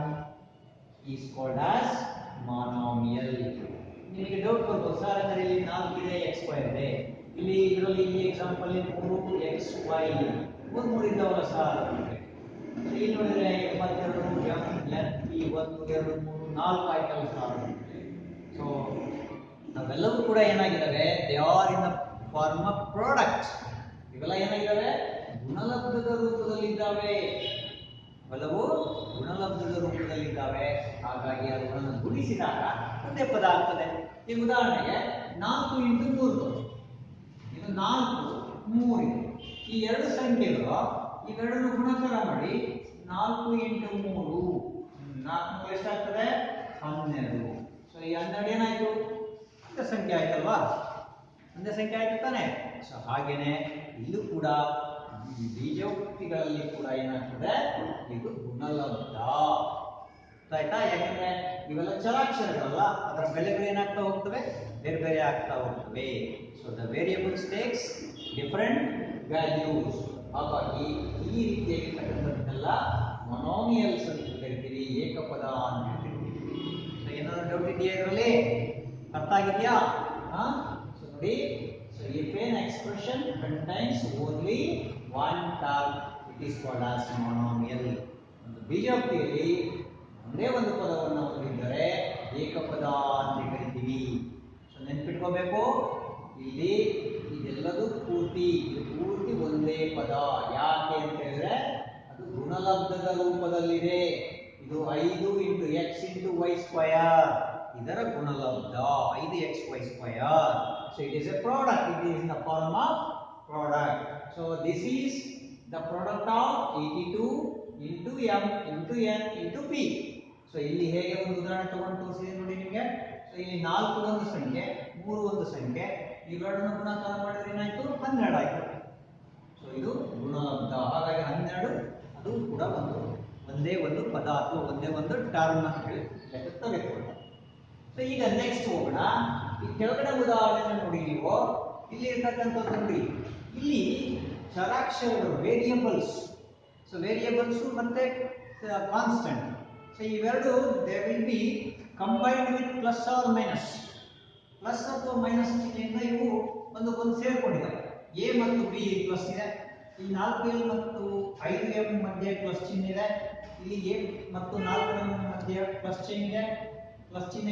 is called as monomial. ನಿಮಗೆ ಡೌಟ್ ಬರ್ಬೋದು, ಸರ್ ಅಂದರೆ ಇಲ್ಲಿ 4 ಇದೆ, x ಸ್ಕ್ವೇರ್ ಇದೆ, ಇದರಲ್ಲಿ ಎಕ್ಸಾಂಪಲ್ 3 x y ಮೂರು ಇದ್ದಾವಲ್ಲ ಸರ್. ಇಲ್ಲಿ ನೋಡಿದ್ರೆ 72 m n p 1 2 3 4 ಆಯ್ತಲ್ಲ ಸರ್. ಸೊ ಅವೆಲ್ಲವೂ ಕೂಡ ಏನಾಗಿದ್ದಾವೆ, they are in the form of product. ಇವೆಲ್ಲ ಏನಾಗಿದ್ದಾವೆ, ಗುಣಲಬ್ಧದ ರೂಪದಲ್ಲಿದ್ದಾವೆ. ಇವೆಲ್ಲವೂ ಗುಣಲಬ್ಧದ ರೂಪದಲ್ಲಿದ್ದಾವೆ. ಹಾಗಾಗಿ ಅವುಗಳನ್ನು ಗುಣಿಸಿದಾಗ ಒಂದೇ ಪದ ಆಗ್ತದೆ. ಈಗ ಉದಾಹರಣೆಗೆ 4 × 3, ಇದು 4 3. ಈ ಎರಡು ಸಂಖ್ಯೆಗಳು ಇವೆರಡನ್ನು ಗುಣಾಕಾರ ಮಾಡಿ 4 × 3 4 ಎಷ್ಟಾಗ್ತದೆ, 12. ಸೊ ಈ 12 ಏನಾಯ್ತು, ಒಂದೇ ಸಂಖ್ಯೆ ಆಯ್ತಲ್ವಾ, ಒಂದೇ ಸಂಖ್ಯೆ ಆಯ್ತು ತಾನೆ. ಸೊ ಹಾಗೇನೆ ಇಲ್ಲೂ ಕೂಡ ಬೀಜೋಕ್ತಿಗಳಲ್ಲಿ ಕೂಡ ಏನಾಗ್ತದೆ, ಇದು ಗುಣಲಬ್ಧ ಆಯ್ತಾ. ಯಾಕಂದ್ರೆ ಇವೆಲ್ಲ ಚರಾಕ್ಷರಗಳಲ್ಲ, ಅದರ ಬೆಲೆಗಳು ಏನಾಗ್ತಾ ಹೋಗ್ತವೆ, ಬೇರೆ ಬೇರೆ ಆಗ್ತಾ ಹೋಗ್ತವೆ. So the variables takes different values. ಹಾಗಾಗಿ ಈ ರೀತಿಯಾಗಿರ್ತಕ್ಕಂಥದ್ದನ್ನೆಲ್ಲ ಮೊನೋಮಿಯಲ್ಸ್ ಅಂತ ಕರಿತೀವಿ, ಏಕಪದ ಅಂತ ಕರಿತೀವಿ. ಸೊ ಏನಾದ್ರು ಡೌಟ್ ಇದೆಯಾ ಇದರಲ್ಲಿ, ಅರ್ಥ ಆಗಿದೆಯಾ? ಸೊ ನೋಡಿ, so if an expression contains only one term it is called as monomial. ಒಂದು ಬೀಜೋಕ್ತಿಯಲ್ಲಿ ಒಂದೇ ಒಂದು ಪದವನ್ನು ಹೊಂದಿದ್ದರೆ ಏಕಪದ ಅಂತ ಕರಿತೀವಿ. ಸೊ ನೆನ್ಪಿಟ್ಕೋಬೇಕು, ಇಲ್ಲಿ ಇದೆಲ್ಲದೂ ಪೂರ್ತಿ ಒಂದೇ ಪದ. ಯಾಕೆ ಅಂತ ಹೇಳಿದ್ರೆ ಅದು ಗುಣಲಬ್ಧದ ರೂಪದಲ್ಲಿದೆ. ಇದು 5 × x × y ಸ್ಕ್ವಯರ್, ಇದರ ಗುಣಲಬ್ಧ 5xy². So it is a product, it is in the form of product. So this is the product of 82 × m × n × p. So ಇಲ್ಲಿ ಹೇಗೆ ಒಂದು ಉದಾಹರಣೆ ತಗೊಂಡು ತೋರಿಸಿದೆ ನೋಡಿ ನಿಮಗೆ. ಸೊ ಇಲ್ಲಿ 4 ಒಂದು ಸಂಖ್ಯೆ, 3 ಒಂದು ಸಂಖ್ಯೆ, ಇವೆರಡನ್ನು ಗುಣಾಕಾರ ಮಾಡಿದ್ರೆ ಏನಾಯ್ತು, 12 ಆಯ್ತು. ಸೊ ಇದು ಗುಣಲಬ್ಧ. ಹಾಗಾಗಿ 12 ಅದು ಕೂಡ ಒಂದೇ ಒಂದು ಪದ ಅಥವಾ ಒಂದೇ ಒಂದು ಟರ್ಮ್ ಅಂತ ಹೇಳಿ ಲೆಕ್ಕ ತಗೋಬಹುದು. ಸೊ ಈಗ ನೆಕ್ಸ್ಟ್ ಹೋಗೋಣ. ಈ ಕೆಳಗಡೆ ಉದಾಹರಣೆ ನೋಡಿ ನೀವು, ಇಲ್ಲಿ ಇರ್ತಕ್ಕಂಥದ್ದು ನೋಡಿ, ಇಲ್ಲಿ ಚರಾಕ್ಷರಗಳು ವೇರಿಯಬಲ್ಸ್. ಸೊ ವೇರಿಯಬಲ್ಸ್ ಮತ್ತೆ ಕಾನ್ಸ್ಟೆಂಟ್. ಸೊ ಇವೆರಡು they will be combined with plus or minus. Plus ಅಥವಾ ಮೈನಸ್ ಚಿಹ್ನೆಯಿಂದ ಇವು ಒಂದಕ್ಕೊಂದು ಸೇರ್ಕೊಂಡಿದ್ದಾವೆ. ಎ ಮತ್ತು ಬಿ ಪ್ಲಸ್ ಇದೆ, ಇಲ್ಲಿ 4m ಮತ್ತು 5m ಮಧ್ಯೆ ಪ್ಲಸ್ ಚಿಹ್ನೆ ಇದೆ, ಇಲ್ಲಿ ಎ ಮತ್ತು 4m ಮಧ್ಯೆ ಪ್ಲಸ್ ಚಿಹ್ನೆ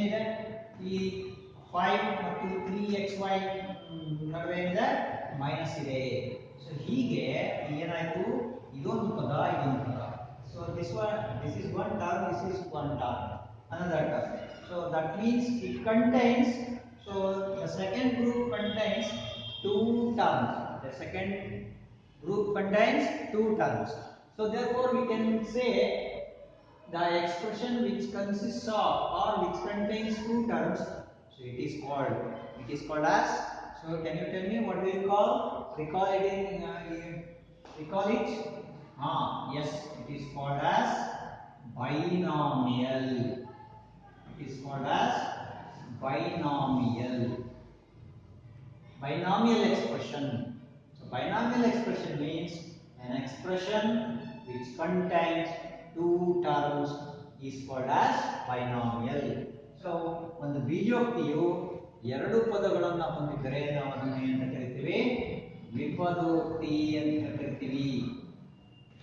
ಇದೆ, ಇಲ್ಲಿ 5 ಮತ್ತು 3xy ನಡುವೆ ಏನಿದೆ, ಮೈನಸ್ ಇದೆ. ಸೊ ಹೀಗೆ ಏನಾಯ್ತು, ಇದೊಂದು ಪದ, ಇದೊಂದು ಪದ. So this is one term, this is one term, another term. So that means it contains, so the second group contains two terms. The second group contains two terms. So therefore we can say the expression which consists of or which contains two terms, so it is called as, so can you tell me what do you call, recall it yes, it is called as binomial. It is called as binomial expression. So binomial expression means an expression which contains two terms is called as binomial. So ಒಂದು ಬೀಜೋಕ್ತಿಯು ಎರಡು ಪದಗಳನ್ನು ಹೊಂದಿದ್ದರೆ ನಾವು ಅದನ್ನು ಏನು ಕರಿತೀವಿ, ವಿಪದೋಕ್ತಿ ಅಂತ ಕರಿತೀವಿ.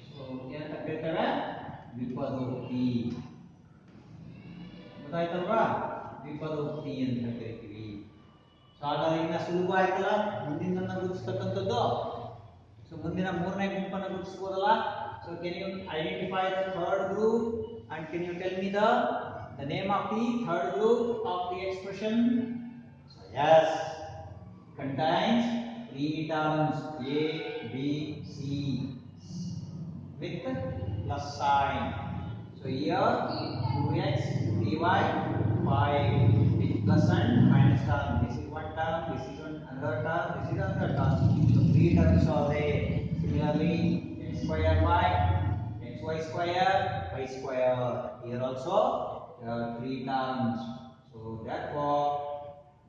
ಸೊ ಏನಂತ ಕರೀತಾರೆ, ವಿಪದೋಕ್ತಿ. ಗೊತ್ತಾಯ್ತಲ್ವಾ, ವಿಪದೋಕ್ತಿ ಅಂತ ಕರಿತೀವಿ. ಸೊ ಹಾಗಾದ್ರೆ ಇನ್ನ ಸುಲಭ ಆಯ್ತಲ್ಲ ಮುಂದಿನ ಗುರುತಿಸ್ತಕ್ಕಂಥದ್ದು. ಸೊ ಮುಂದಿನ ಮೂರನೇ ಗುಂಪನ್ನು ಗುರುತಿಸಬಹುದಲ್ಲ. So can you identify the third group and can you tell me the name of the third group of the expression? So yes, contains three terms a, b, c with plus sign. So here 2x 3y 5 with plus and minus term. This is one term, this is another term, this is another term. So three terms are there. Similarly, x square y, xy square, y square. Here also there are three terms. So therefore,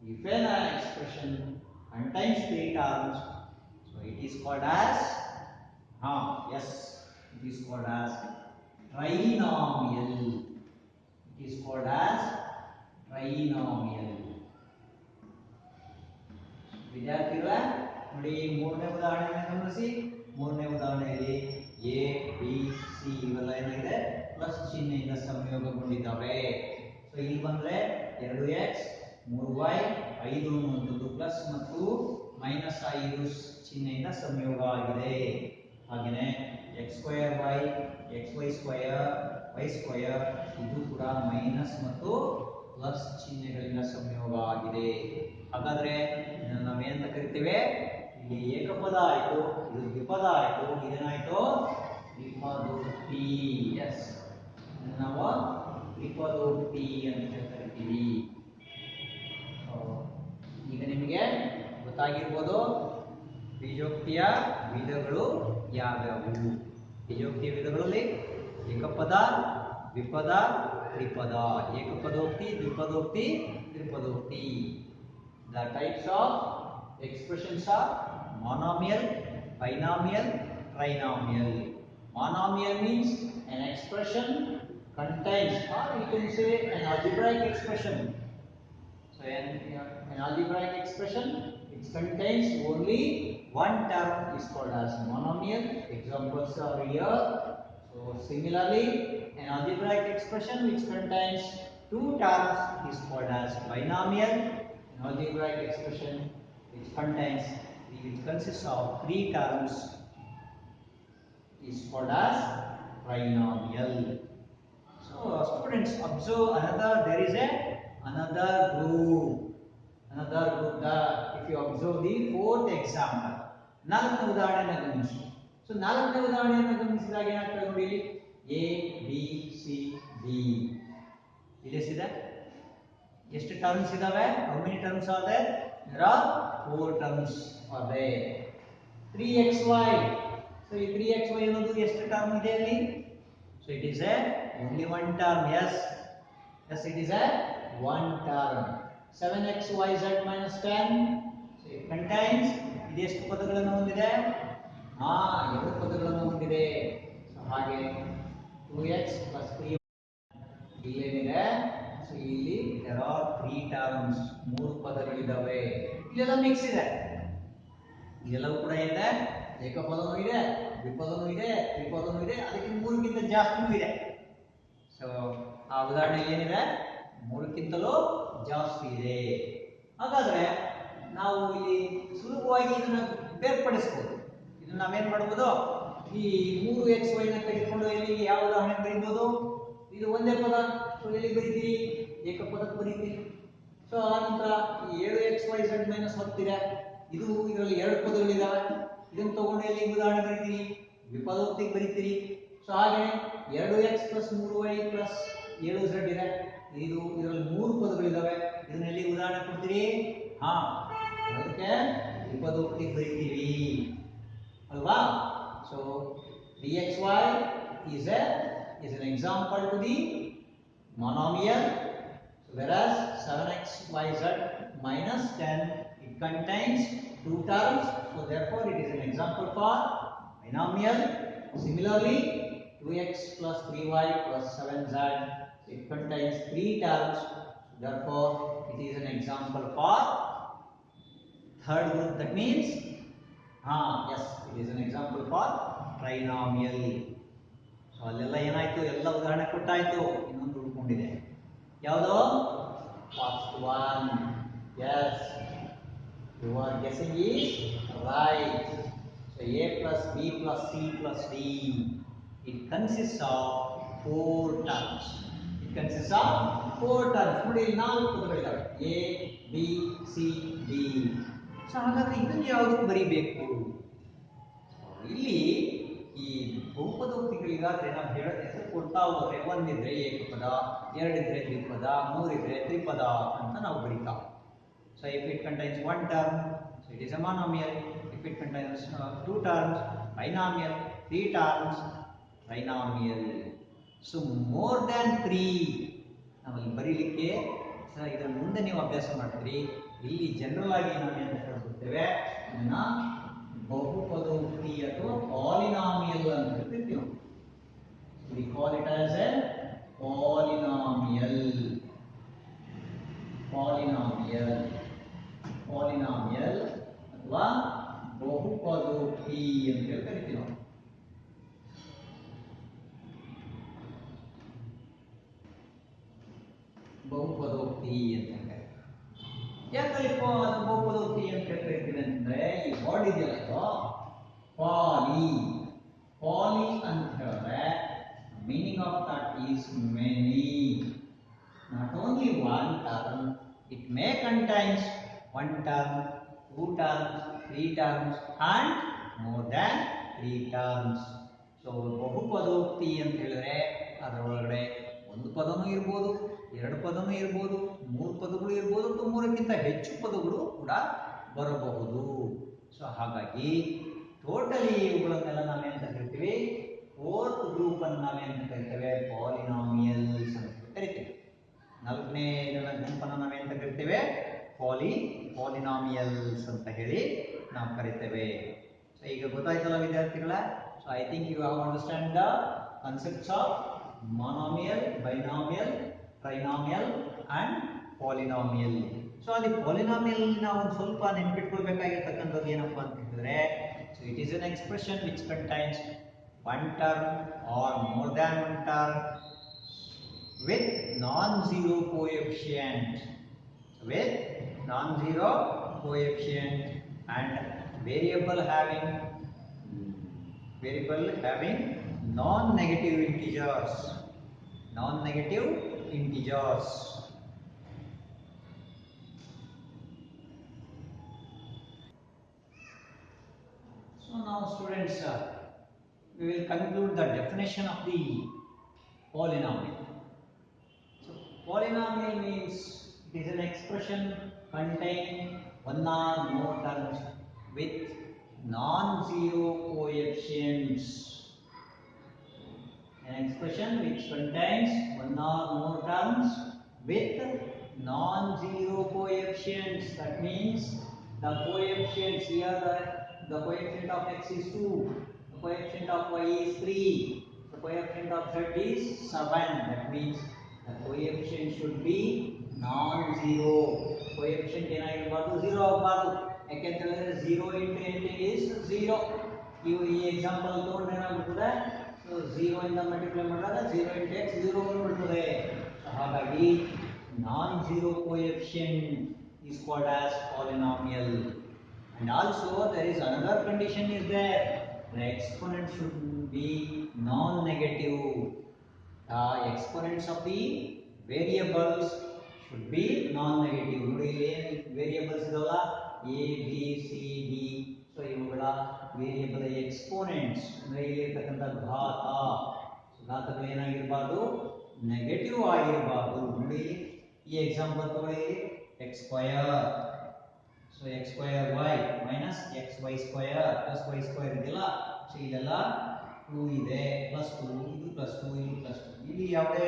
if an expression contains three terms, so it is called as yes, it is called as trinomial. It is called as trinomial. ವಿದ್ಯಾರ್ಥಿಗಳ ನೋಡಿ ಮೂರನೇ ಉದಾಹರಣೆಯನ್ನು ಗಮನಿಸಿ. ಮೂರನೇ ಉದಾಹರಣೆಯಲ್ಲಿ ಎ ಬಿ ಸಿ ಇವೆಲ್ಲ ಏನಿದೆ ಪ್ಲಸ್ ಚಿಹ್ನೆಯಿಂದ ಸಂಯೋಗಗೊಂಡಿದ್ದಾವೆ. ಸೊ ಇಲ್ಲಿ ಬಂದ್ರೆ 2x 3y 5 ಅನ್ನುವಂಥದ್ದು ಪ್ಲಸ್ ಮತ್ತು ಮೈನಸ್ 5 ಚಿಹ್ನೆಯಿಂದ ಸಂಯೋಗ ಆಗಿದೆ. ಹಾಗೆಯೇ x square y xy square y square ಇದು ಕೂಡ ಮೈನಸ್ ಮತ್ತು ಪ್ಲಸ್ ಚಿಹ್ನೆಗಳಿಂದ ಸಂಯೋಗ ಆಗಿದೆ. ಹಾಗಾದ್ರೆ ಇದನ್ನು ನಾವೇನಂತ ಕರಿತೇವೆ? ಇಲ್ಲಿ ಏಕಪದ ಆಯಿತು, ಇದು ದ್ವಿಪದ ಆಯಿತು, ಇದೇನಾಯಿತು ತ್ರಿಪದೋಕ್ತಿ. ಎಸ್, ನಾವು ತ್ರಿಪದೋಕ್ತಿ ಅಂತ ಕರಿತೀವಿ. ಈಗ ನಿಮಗೆ ಗೊತ್ತಾಗಿರ್ಬೋದು ಬೀಜೋಕ್ತಿಯ ವಿಧಗಳು ಯಾವ್ಯಾವು. ಬೀಜೋಕ್ತಿಯ ವಿಧಗಳಲ್ಲಿ ಏಕಪದ, ದ್ವಿಪದ, ತ್ರಿಪದ. ಏಕಪದೋಕ್ತಿ, ದ್ವಿಪದೋಕ್ತಿ, ತ್ರಿಪದೋಕ್ತಿ. The types of expressions are monomial, binomial, trinomial. Monomial means an expression contains, or you can say an algebraic expression. So an algebraic expression which contains only one term is called as monomial. Examples are here. So similarly, an algebraic expression which contains two terms is called as binomial. An algebraic expression which consists of three terms is called as trinomial. So students observe there is another group. If you observe the fourth example, ನಾಲ್ಕನೇ ಉದಾಹರಣೆಯನ್ನು ಗಮನಿಸಿ. ಸೊ ನಾಲ್ಕನೇ ಉದಾಹರಣೆಯನ್ನು ಗಮನಿಸಿದಾಗ ಏನಾಗ್ತದೆ ನೋಡಿ, ಇಲ್ಲಿ ಎ ಬಿ ಸಿ ಡಿ ಇದೆ. ಎಷ್ಟು ಟರ್ಮ್ಸ್ ಇದಾವೆ? How many terms are there? There are 4 terms are there. 3xy. So ಈ 3xy ಅನ್ನೋದು ಎಷ್ಟು ಟರ್ಮ್ ಇದೆ ಅಲ್ಲಿ? So it is only one term. Yes, it is one term. 7xyz minus 10. So it contains ಇದು ಎಷ್ಟು ಪದಗಳನ್ನು ಹೊಂದಿದೆ? ಎರಡು ಪದಗಳನ್ನು ಹೊಂದಿದೆ. ಸೊ ಹಾಗೆ 2x plus 3 ಇಲ್ಲೇನಿದೆ? ಸೊ ಇಲ್ಲಿ there are 3 terms. 3 ಪದಗಳಿದ್ದಾವೆ. ಇಲ್ಲೆಲ್ಲ ಮಿಕ್ಸ್ ಇದೆ. ಇದೆಲ್ಲವೂ ಕೂಡ ಇದೆ, ಏಕಪದನೂ ಇದೆ, ದ್ವಿಪದನೂ ಇದೆ, ತ್ರಿಪದನೂ ಇದೆ, ಅದಕ್ಕೆ 3ಕ್ಕಿಂತ ಜಾಸ್ತಿನೂ ಇದೆ. ಸೊ ಆ ಉದಾಹರಣೆಯಲ್ಲಿ ಏನಿದೆ? 3ಕ್ಕಿಂತಲೂ ಜಾಸ್ತಿ ಇದೆ. ಹಾಗಾದ್ರೆ ನಾವು ಇಲ್ಲಿ ಸುಲಭವಾಗಿ ಇದನ್ನ ಬೇರ್ಪಡಿಸಬಹುದು. ಇದನ್ನ ನಾವೇನ್ ಮಾಡಬಹುದು? ಈ 3xy ನ ತೆಗೆದುಕೊಂಡು ಇಲ್ಲಿ ಯಾವ ಉದಾಹರಣೆ ಬರೀಬಹುದು? ಇದು ಒಂದೇ ಪದ. ಸೊ ಎಲ್ಲಿ ಬರೀತೀರಿ? ಏಕಪದಕ್ಕೆ ಬರೀತೀರಿ. ಸೊ ಆನಂತರ 7xyz ಮೈನಸ್ 10 ಇದೆ. ಇದರಲ್ಲಿ ಎರಡು ಪದಗಳಿದಾವೆ. ಇದನ್ನು ತಗೊಂಡು ಎಲ್ಲಿ ಉದಾಹರಣೆ ಬರೀತೀರಿ? ದ್ವಿಪದೋಕ್ತಿಗೆ ಬರೀತೀರಿ. ಸೊ ಹಾಗೆ 2x plus 3y plus 7z ಇದೆ. ಇದರಲ್ಲಿ 3 ಪದಗಳಿದಾವೆ. ಇದನ್ನೆಲ್ಲಿ ಉದಾಹರಣೆ ಕೊಡ್ತೀರಿ? ಅದಕ್ಕೆ ದ್ವಿಪದೋಕ್ತಿಗೆ ಬರೀತೀವಿ ಅಲ್ವಾ? So 3xy is an example to the monomial, whereas 7xyz minus 10 it contains two terms, so therefore it is an example for binomial. Similarly, 2x plus 3y plus 7z it contains three terms, therefore it is an example for third group. That means yes, it is an example for trinomial. So ಅಲ್ಲೆಲ್ಲ ಏನಾಯ್ತು? ಎಲ್ಲ ಉದಾಹರಣೆ ಕೊಟ್ಟಾಯ್ತು. ಇನ್ನೊಂದು ಉಳ್ಕೊಂಡಿದೆ. ಯಾವುದು? First one. Yes, your guessing is right. So a plus b plus c plus d it consists of 4 terms. ನೋಡಿ, 4 ಪದಗಳಿದ್ದಾವೆ. a b c d. So ಹಾಗಾದ್ರೆ ಇದನ್ನು ಯಾವುದು ಬರೀಬೇಕು? ಇಲ್ಲಿ ಈ ಬಹುಪದೋಕ್ತಿಗಳಿಗಾದ್ರೆ ನಾವು ಹೆಸರು ಕೊಡ್ತಾ ಹೋದ್ರೆ ಒಂದಿದ್ರೆ ಏಕಪದ, ಎರಡಿದ್ರೆ ದ್ವಿಪದ, ಮೂರಿದ್ರೆ ತ್ರಿಪದ ಅಂತ ನಾವು ಬರೀತಾವೆ. So if it contains one term, so it is a monomial. If it contains two terms, binomial. Three terms, trinomial. So more than three ನಾವಲ್ಲಿ ಬರೀಲಿಕ್ಕೆ ಇದರ ಮುಂದೆ ನೀವು ಅಭ್ಯಾಸ ಮಾಡ್ತೀರಿ. ಇಲ್ಲಿ ಜನರಲ್ ಆಗಿ ನಾವು ಏನು ಹೇಳ್ಬಿಡ್ತೇವೆ, ಇದನ್ನ ಬಹುಪದೋಕ್ತಿ ಅಥವಾ ಪಾಲಿನಾಮಿಯಲ್ ಅಂತ ಹೇಳ್ತೀವಿ. We call it as a polynomial. Polynomial ಅಥವಾ ಬಹುಪದೋಕ್ತಿ ಅಂತ ಹೇಳಿ ಕರಿತೀವಿ ನಾವು. ಬಹುಪದೋಕ್ತಿ ಅಂತ ಕರೀತೀವಿ. ಯಾಕಲ್ಲಿ ಬಹುಪದೋಕ್ತಿ ಅಂತ ಕರಿತೀವಿ ಅಂದ್ರೆ ಈ ವರ್ಡ್ ಇದೆಯಲ್ಲ ಪಾಲಿ ಅಂತ ಹೇಳಿದ್ರೆ meaning of that is many, not only one term. It may contains one term, two terms, three terms and more than three terms. So ಬಹುಪದೋಕ್ತಿ ಅಂತ ಹೇಳಿದ್ರೆ ಅದರೊಳಗಡೆ ಒಂದು ಪದನೂ ಇರ್ಬೋದು, ಎರಡು ಪದನೂ ಇರ್ಬೋದು, ಮೂರು ಪದಗಳು ಇರ್ಬೋದು, ಅಥವಾ ಮೂರಕ್ಕಿಂತ ಹೆಚ್ಚು ಪದಗಳು ಕೂಡ ಬರಬಹುದು. ಸೊ ಹಾಗಾಗಿ ಟೋಟಲಿ ಇವುಗಳನ್ನೆಲ್ಲ ನಾವೇಂತ ಕರಿತೀವಿ, ಫೋರ್ತ್ ಗ್ರೂಪ್ ಅನ್ನು ನಾವೇಂತ ಕರಿತೇವೆ, ಪಾಲಿನಾಮಿಯಲ್ಸ್ ಅಂತ ಕರಿತೀವಿ. ನಾಲ್ಕನೇ ಗುಂಪನ್ನು ನಾವೇಂತ ಕರಿತೇವೆ, ಪಾಲಿನಾಮಿಯಲ್ಸ್ ಅಂತ ಹೇಳಿ ನಾವು ಕರಿತೇವೆ. ಸೊ ಈಗ ಗೊತ್ತಾಯ್ತಲ್ಲ ವಿದ್ಯಾರ್ಥಿಗಳ. So I think you have understand the concepts of monomial, binomial, trinomial and polynomial. So ಅಲ್ಲಿ ಪಾಲಿನಾಮಿಯಲ್ ನಾವು ಒಂದು ಸ್ವಲ್ಪ ನೆನಪಿಟ್ಕೊಳ್ಬೇಕಾಗಿರ್ತಕ್ಕಂಥದ್ದು ಏನಪ್ಪಾ ಅಂತ ಹೇಳಿದ್ರೆ, so it is an expression which contains one term or more than one term with non-zero coefficient, and variable having non-negative integers. So now students, we will conclude the definition of the polynomial. So polynomial means it is an expression containing one or more terms with non-zero coefficients. An expression which contains one or more terms with non-zero coefficients. That means the coefficients here, the coefficient of x is 2, the coefficient of y is 3, the coefficient of z is 7. That means the coefficient should be non-zero. Coefficient ಏನಾಗಿರಬಾರ್ದು, 0 ಆಗಬಾರ್ದು. ಯಾಕೆಂತಂದ್ರೆ 0 into anything is 0. ಈ ಎಕ್ಸಾಂಪಲ್ ತಗೊಂಡ್ರೆ ಏನಾಗ್ಬಿಡ್ತದೆ, 0 ಇಂದ ಮಲ್ಟಿಪ್ಲೈ ಮಾಡಿದಾಗ 0 into x 0 ಬಂದ್ಬಿಡ್ತದೆ. ಹಾಗಾಗಿ non-zero coefficient is called as polynomial. And also there is another condition is there, the exponent should be non-negative. The exponents of the variables should be non-negative. ನೋಡಿ ವೇರಿಯೇಬಲ್ಸ್ ಇದಾವಲ್ಲ a b c d, so ಇವುಗಳ ವೇರಿಯೇಬಲ್ ಎಕ್ಸ್ಪೋನೆಂಟ್ಸ್ ಅಂದ್ರೆ ಇಲ್ಲಿರ್ತಕ್ಕಂಥ ಘಾತಗಳು ಏನಾಗಿರಬಾರ್ದು, ನೆಗೆಟಿವ್ ಆಗಿರಬಾರ್ದು. ನೋಡಿ ಈ ಎಕ್ಸಾಂಪಲ್ ತಗೊಳ್ಳಿ, x square, so x square y minus xy square plus y square ಇದೆಯಲ್ಲ, ಸೊ ಇದೆಲ್ಲ 2 ಇದೆ, ಪ್ಲಸ್ 2, ಇದು ಪ್ಲಸ್ 2, ಇದು ಪ್ಲಸ್ 2. ಇಲ್ಲಿ ಯಾವುದೇ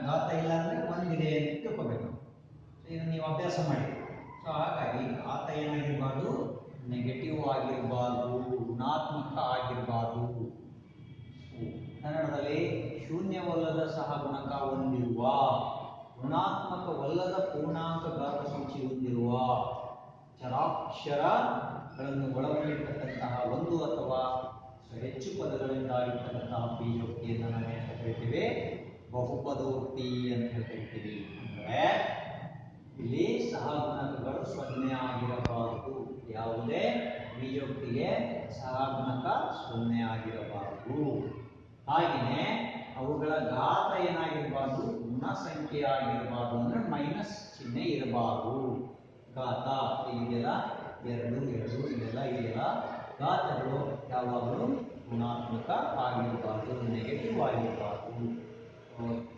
ಘಾತ ಇಲ್ಲ ಅಂದ್ರೆ 1 ಇದೆ ಅಂತ ತಿಳ್ಕೊಬೇಕು. ಸೊ ಇದನ್ನು ನೀವು ಅಭ್ಯಾಸ ಮಾಡಿ. ಸೊ ಹಾಗಾಗಿ ಘಾತ ಏನಾಗಿರಬಾರ್ದು, ನೆಗೆಟಿವ್ ಆಗಿರಬಾರ್ದು, ಋಣಾತ್ಮಕ ಆಗಿರಬಾರ್ದು. ಕನ್ನಡದಲ್ಲಿ ಶೂನ್ಯವಲ್ಲದ ಸಹಗುಣಕ ಹೊಂದಿರುವ, ಋಣಾತ್ಮಕವಲ್ಲದ ಪೂರ್ಣಾಂಕ ಘಾತ ಸೂಚಿ ಹೊಂದಿರುವ ಚರಾಕ್ಷರಗಳನ್ನು ಒಳಗೊಂಡಿರ್ತಕ್ಕಂತಹ ಒಂದು ಅಥವಾ ಹೆಚ್ಚು ಪದಗಳಿಂದಾಗಿರ್ತಕ್ಕಂತಹ ಬೀಜೋಕ್ತಿಯನ್ನು ನಾವು ಏನು ಕರಿತೀವಿ, ಬಹುಪದೋಕ್ತಿ ಅಂತ ಕರಿತೀವಿ. ಅಂದರೆ ಇಲ್ಲಿ ಸಹಗುಣಕಗಳು 0 ಆಗಿರಬಾರದು. ಯಾವುದೇ ಬೀಜೋಕ್ತಿಗೆ ಸಹಗುಣಕ 0 ಆಗಿರಬಾರದು. ಹಾಗೆಯೇ ಅವುಗಳ ಘಾತ ಏನಾಗಿರಬಾರ್ದು, ಋಣ ಸಂಖ್ಯೆ ಆಗಿರಬಾರ್ದು, ಅಂದ್ರೆ ಮೈನಸ್ ಚಿಹ್ನೆ ಇರಬಾರದು. ಘಾತ ಇದೆಲ್ಲ 2 2 ಇದೆಲ್ಲ ಇದೆಯಲ್ಲ, ಘಾತಗಳು ಯಾವಾಗಲೂ ಋಣಾತ್ಮಕ ಆಗಿರಬಾರ್ದು, ನೆಗೆಟಿವ್ ಆಗಿರಬಾರ್ದು.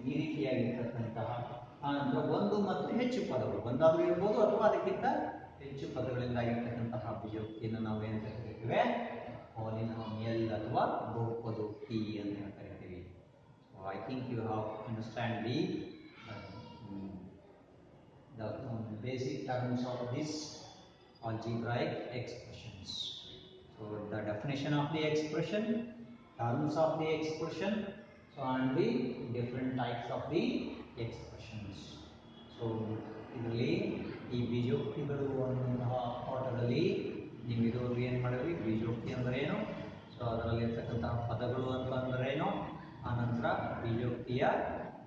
ಈ ರೀತಿಯಾಗಿರ್ತಕ್ಕಂತಹ ಅಂದರೆ ಒಂದು ಮತ್ತು ಹೆಚ್ಚು ಪದಗಳು ಒಂದಾದರೂ ಇರ್ಬೋದು ಅಥವಾ ಅದಕ್ಕಿಂತ ಹೆಚ್ಚು ಪದಗಳಿಂದಾಗಿರ್ತಕ್ಕಂತಹ ಅಭಿವ್ಯಕ್ತಿಯನ್ನು ನಾವು ಏನು ಕರಿತೇವೆ? ಪಾಲಿನಾಮಿಯಲ್ ಅಥವಾ ಬಹುಪದೋಕ್ತಿ ಅಂತ ಕರಿತೀವಿ. So I think you have understand the basic terms of this algebraic expressions. So the definition of the expression, terms of the expression, so and the different types of the expressions. So ಇದರಲ್ಲಿ ಈ ಬೀಜೋಕ್ತಿಗಳು ಅನ್ನುವಂತಹ ಪಾಠದಲ್ಲಿ ನೀವು ಇದುವರೆಗೂ ಏನು ಮಾಡಿದ್ವಿ? ಬೀಜೋಕ್ತಿ ಅಂದರೆ ಏನು, ಸೊ ಅದರಲ್ಲಿರ್ತಕ್ಕಂತಹ ಪದಗಳು ಅಂತ ಅಂದರೇನು, ಆನಂತರ ಬೀಜೋಕ್ತಿಯ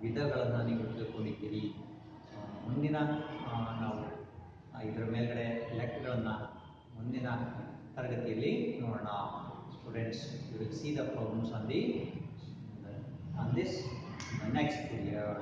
ವಿಧಗಳನ್ನು ನೀವು ತಿಳ್ಕೊಂಡಿದ್ದೀರಿ. ಮುಂದಿನ ನಾವು ಇದರ ಮೇಲ್ಗಡೆ ಲೆಕ್ಕಗಳನ್ನು ಮುಂದಿನ ತರಗತಿಯಲ್ಲಿ ನೋಡೋಣ. Students, you will see the problems on this next period.